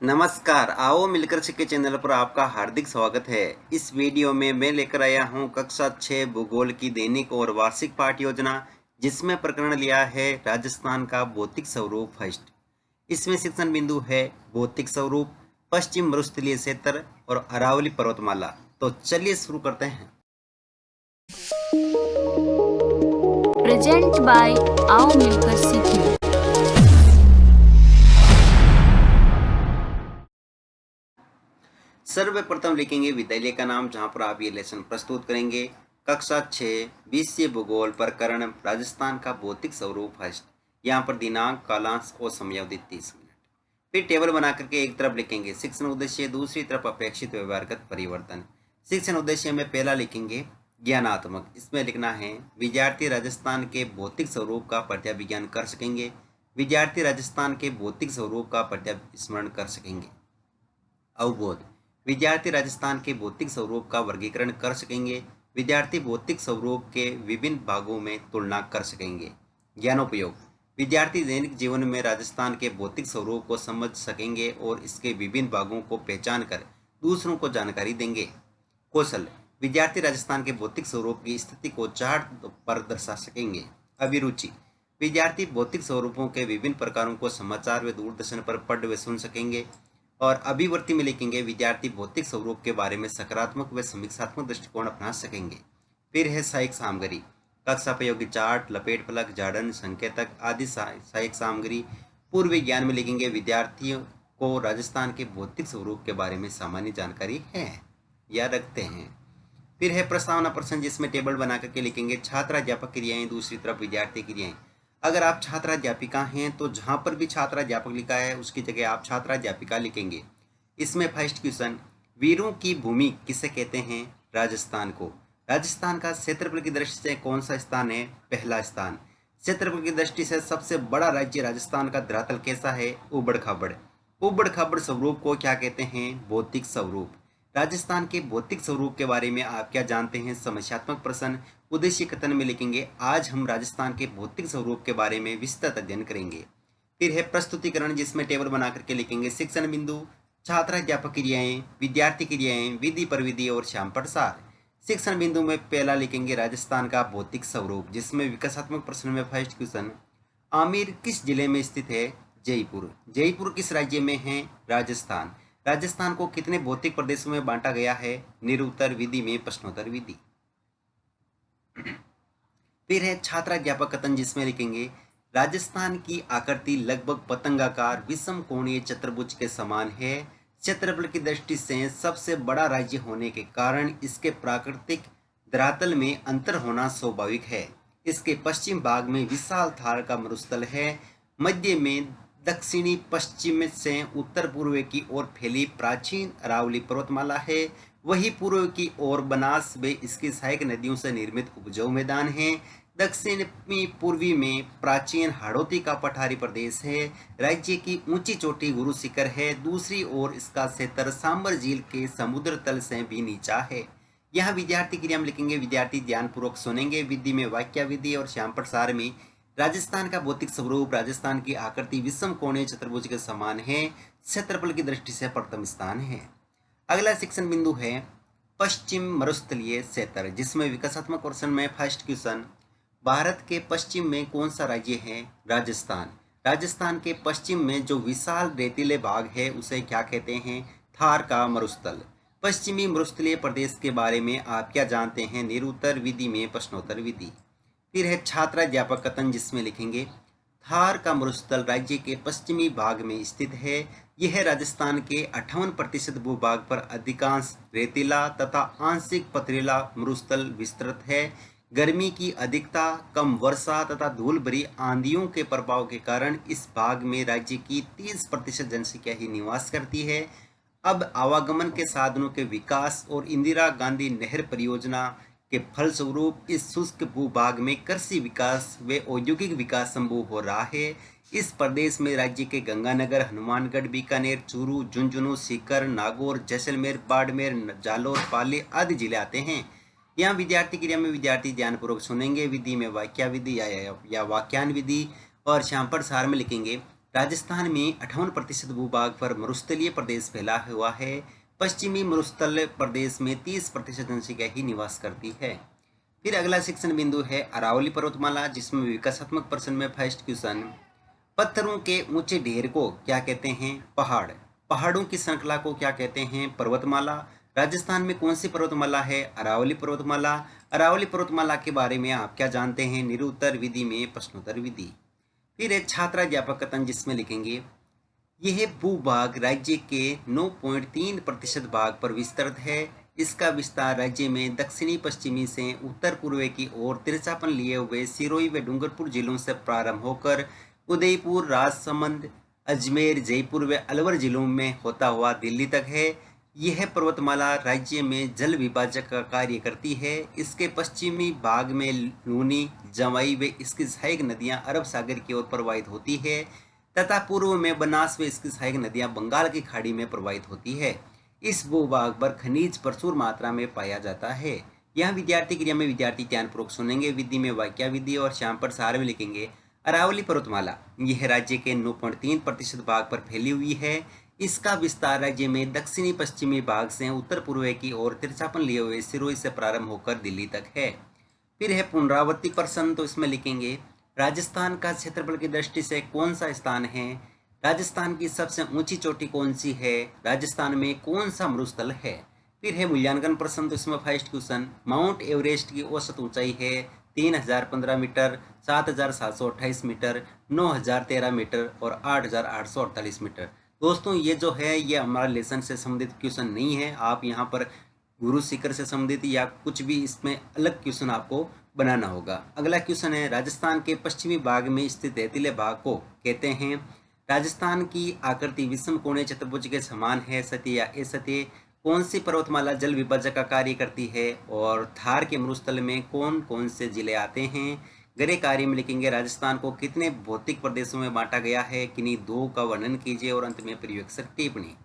नमस्कार, आओ मिलकर सीखे चैनल पर आपका हार्दिक स्वागत है। इस वीडियो में मैं लेकर आया हूं कक्षा 6 भूगोल की दैनिक और वार्षिक पाठ योजना, जिसमें प्रकरण लिया है राजस्थान का भौतिक स्वरूप फर्स्ट। इसमें शिक्षण बिंदु है भौतिक स्वरूप, पश्चिम मरुस्थलीय क्षेत्र और अरावली पर्वतमाला। तो चलिए शुरू करते हैं। प्रेजेंट बाय आओ मिलकर सीखें। सर्वप्रथम लिखेंगे विद्यालय का नाम, जहां पर आप ये लेसन प्रस्तुत करेंगे। कक्षा 6 विषय भूगोल प्रकरण राजस्थान का भौतिक स्वरूप फर्स्ट। यहाँ पर दिनांक, कालांश और समयावधि 30 मिनट। फिर टेबल बना करके एक तरफ लिखेंगे शिक्षण उद्देश्य, दूसरी तरफ अपेक्षित व्यवहारगत परिवर्तन। शिक्षण उद्देश्य में पहला लिखेंगे ज्ञानात्मक। इसमें लिखना है विद्यार्थी राजस्थान के भौतिक स्वरूप का प्रत्याभिज्ञान कर सकेंगे। विद्यार्थी राजस्थान के भौतिक स्वरूप का प्रत्यास्मरण कर सकेंगे। अवबोध, विद्यार्थी राजस्थान के भौतिक स्वरूप का वर्गीकरण कर सकेंगे। विद्यार्थी भौतिक स्वरूप के विभिन्न भागों में तुलना कर सकेंगे। ज्ञानोपयोग, विद्यार्थी दैनिक जीवन में राजस्थान के भौतिक स्वरूप को समझ सकेंगे और इसके विभिन्न भागों को पहचान कर दूसरों को जानकारी देंगे। कौशल, विद्यार्थी राजस्थान के भौतिक स्वरूप की स्थिति को चार्ट पर दर्शा सकेंगे। अभिरुचि, विद्यार्थी भौतिक स्वरूपों के विभिन्न प्रकारों को समाचार व दूरदर्शन पर पढ़ व सुन सकेंगे। और अभिवर्ती में लिखेंगे विद्यार्थी भौतिक स्वरूप के बारे में सकारात्मक व समीक्षात्मक दृष्टिकोण अपना सकेंगे। फिर है सहायक सामग्री, कक्षा उपयोगी चार्ट, लपेट फलक, जाड़न, संकेतक आदि सहायक सामग्री। पूर्व ज्ञान में लिखेंगे विद्यार्थियों को राजस्थान के भौतिक स्वरूप के बारे में सामान्य जानकारी है या रखते हैं। फिर है प्रस्तावना प्रश्न, जिसमें टेबल बना करके लिखेंगे छात्र अध्यापक क्रियाएं, दूसरी तरफ विद्यार्थी क्रियाएं। अगर आप छात्राध्यापिका हैं तो जहां पर भी छात्राध्यापक लिखा है उसकी जगह आप छात्राध्यापिका लिखेंगे। इसमें फर्स्ट क्वेश्चन, वीरों की भूमि किसे कहते हैं? राजस्थान को। राजस्थान का क्षेत्रफल की दृष्टि से कौन सा स्थान है? पहला स्थान। क्षेत्रफल की दृष्टि से सबसे बड़ा राज्य राजस्थान का धरातल कैसा है? उबड़ खाबड़। उबड़ खाबड़ स्वरूप को क्या कहते हैं? भौतिक स्वरूप। राजस्थान के भौतिक स्वरूप के बारे में आप क्या जानते हैं? समस्यात्मक प्रश्न। उद्देश्य कथन में लिखेंगे आज हम राजस्थान के भौतिक स्वरूप के बारे में विस्तृत अध्ययन करेंगे। फिर है प्रस्तुतिकरण, जिसमें टेबल बना करके लिखेंगे शिक्षण बिंदु, छात्राध्यापक क्रियाएं, विद्यार्थी क्रियाएं, विधि प्रविधि और श्याम प्रसार। शिक्षण बिंदु में पहला लिखेंगे राजस्थान का भौतिक स्वरूप, जिसमें विकासात्मक प्रश्न में फर्स्ट क्वेश्चन, आमेर किस जिले में स्थित है? जयपुर। जयपुर किस राज्य में है? राजस्थान। राजस्थान को कितने भौतिक प्रदेशों में बांटा गया है? निरुत्तर विधि में प्रश्नोत्तर विधि। फिर है छात्राध्यापक कथन, जिसमें लिखेंगे राजस्थान की आकृति लगभग पतंगाकार विषम कोणीय चतुर्भुज के समान है। क्षेत्रफल की दृष्टि से सबसे बड़ा राज्य होने के कारण इसके प्राकृतिक धरातल में अंतर होना स्वाभाविक है। इसके पश्चिम भाग में विशाल थार का मरुस्थल है। मध्य में दक्षिणी पश्चिम से उत्तर पूर्व की ओर फैली प्राचीन अरावली पर्वतमाला है। वही पूर्व की ओर बनास व इसकी सहायक नदियों से निर्मित उपजाऊ मैदान है। दक्षिणी पूर्वी में प्राचीन हाड़ौती का पठारी प्रदेश है। राज्य की ऊंची चोटी गुरु शिखर है। दूसरी ओर इसका क्षेत्र सांबर झील के समुद्र तल से भी नीचा है। यहाँ विद्यार्थी क्रिया में लिखेंगे विद्यार्थी ध्यानपूर्वक सुनेंगे। विधि में वाक्य विधि और श्याम प्रसार में राजस्थान का भौतिक स्वरूप, राजस्थान की आकृति विषम कोणीय चतुर्भुज के समान है। क्षेत्रफल की दृष्टि से प्रथम स्थान है। अगला शिक्षण बिंदु है पश्चिम मरुस्थलीय क्षेत्र, जिसमें विकासात्मक प्रश्न में फर्स्ट क्वेश्चन, भारत के पश्चिम में कौन सा राज्य है? राजस्थान। राजस्थान के पश्चिम में जो विशाल रेतीले भाग है उसे क्या कहते हैं? थार का मरुस्थल। पश्चिमी मरुस्थलीय प्रदेश के बारे में आप क्या जानते हैं? निरुत्तर विधि में प्रश्नोत्तर विधि। फिर है छात्राध्यापक कथन, जिसमें लिखेंगे थार का मरुस्थल राज्य के पश्चिमी भाग में स्थित है। यह राजस्थान के 58% भूभाग पर अधिकांश रेतीला तथा आंशिक पथरीला मरुस्थल विस्तृत है। गर्मी की अधिकता, कम वर्षा तथा धूल भरी आंधियों के प्रभाव के कारण इस भाग में राज्य की 30% जनसंख्या ही निवास करती है। अब आवागमन के साधनों के विकास और इंदिरा गांधी नहर परियोजना के फलस्वरूप इस शुष्क भूभाग में कृषि विकास व औद्योगिक विकास संभव हो रहा है। इस प्रदेश में राज्य के गंगानगर, हनुमानगढ़, बीकानेर, चूरू, झुंझुनू, सीकर, नागौर, जैसलमेर, बाड़मेर, जालौर, पाली आदि जिले आते हैं। यहाँ विद्यार्थी क्रिया में विद्यार्थी ध्यानपूर्वक सुनेंगे। विधि में वाक्या विधि या वाक्यान विधि और श्याम प्रसार में लिखेंगे राजस्थान में 58% भूभाग पर मरुस्थलीय प्रदेश फैला हुआ है। पश्चिमी मरुस्थल प्रदेश में 30% जनसंख्या ही निवास करती है। फिर अगला शिक्षण बिंदु है अरावली पर्वतमाला, जिसमें विकासात्मक प्रश्न में फर्स्ट क्वेश्चन, पत्थरों के ऊंचे ढेर को क्या कहते हैं? पहाड़। पहाड़ों की श्रृंखला को क्या कहते हैं? पर्वतमाला। राजस्थान में कौन सी पर्वतमाला है? अरावली पर्वतमाला। अरावली पर्वतमाला के बारे में आप क्या जानते हैं? निरुत्तर विधि में प्रश्नोत्तर विधि। फिर है छात्राध्यापक कथन, जिसमें लिखेंगे यह भूभाग राज्य के 9.3% भाग पर विस्तृत है। इसका विस्तार राज्य में दक्षिणी पश्चिमी से उत्तर पूर्व की ओर तिरछापन लिए हुए सिरोही व डूंगरपुर जिलों से प्रारंभ होकर उदयपुर, राजसमंद, अजमेर, जयपुर व अलवर जिलों में होता हुआ दिल्ली तक है। यह पर्वतमाला राज्य में जल विभाजक का कार्य करती है। इसके पश्चिमी भाग में लूनी, जवाई व इसकी सहायक नदियां अरब सागर की ओर प्रवाहित होती है तथा पूर्व में बनास व इसकी सहायक नदियां बंगाल की खाड़ी में प्रवाहित होती है। इस भूभाग पर खनिज प्रचुर मात्रा में पाया जाता है। यहाँ विद्यार्थी क्रिया में विद्यार्थी ध्यानपूर्वक सुनेंगे, विधि में वाक्या विधि और शाम पर सार में लिखेंगे अरावली पर्वतमाला यह राज्य के 9.3% भाग पर फैली हुई है। इसका विस्तार राज्य में दक्षिणी पश्चिमी भाग से उत्तर पूर्व की ओर तिरछापन लिए हुए सिरोही से प्रारंभ होकर दिल्ली तक है। फिर है पुनरावृत्ति प्रश्न, तो इसमें लिखेंगे राजस्थान का क्षेत्रफल की दृष्टि से कौन सा स्थान है? राजस्थान की सबसे ऊंची चोटी कौन सी है? राजस्थान में कौन सा मरुस्थल है? फिर है मूल्यांकन प्रश्न, तो इसमें फर्स्ट क्वेश्चन, माउंट एवरेस्ट की औसत ऊंचाई है 3015 मीटर, 7728 मीटर, 9013 मीटर और 8848 मीटर। दोस्तों ये जो है ये हमारा लेसन से संबंधित क्वेश्चन नहीं है। आप यहाँ पर गुरु शिखर से संबंधित या कुछ भी इसमें अलग क्वेश्चन आपको बनाना होगा। अगला क्वेश्चन है राजस्थान के पश्चिमी भाग में स्थित रेतीले भाग को कहते हैं? राजस्थान की आकृति विषम कोणीय चतुर्भुज के समान है, सत्य या असत्य? कौन सी पर्वतमाला जल विभाजक का कार्य करती है? और थार के मरुस्थल में कौन कौन से जिले आते हैं? गरे कार्य में लिखेंगे राजस्थान को कितने भौतिक प्रदेशों में बांटा गया है? किन्हीं दो का वर्णन कीजिए और अंत में प्रयोगशक टिप्पणी।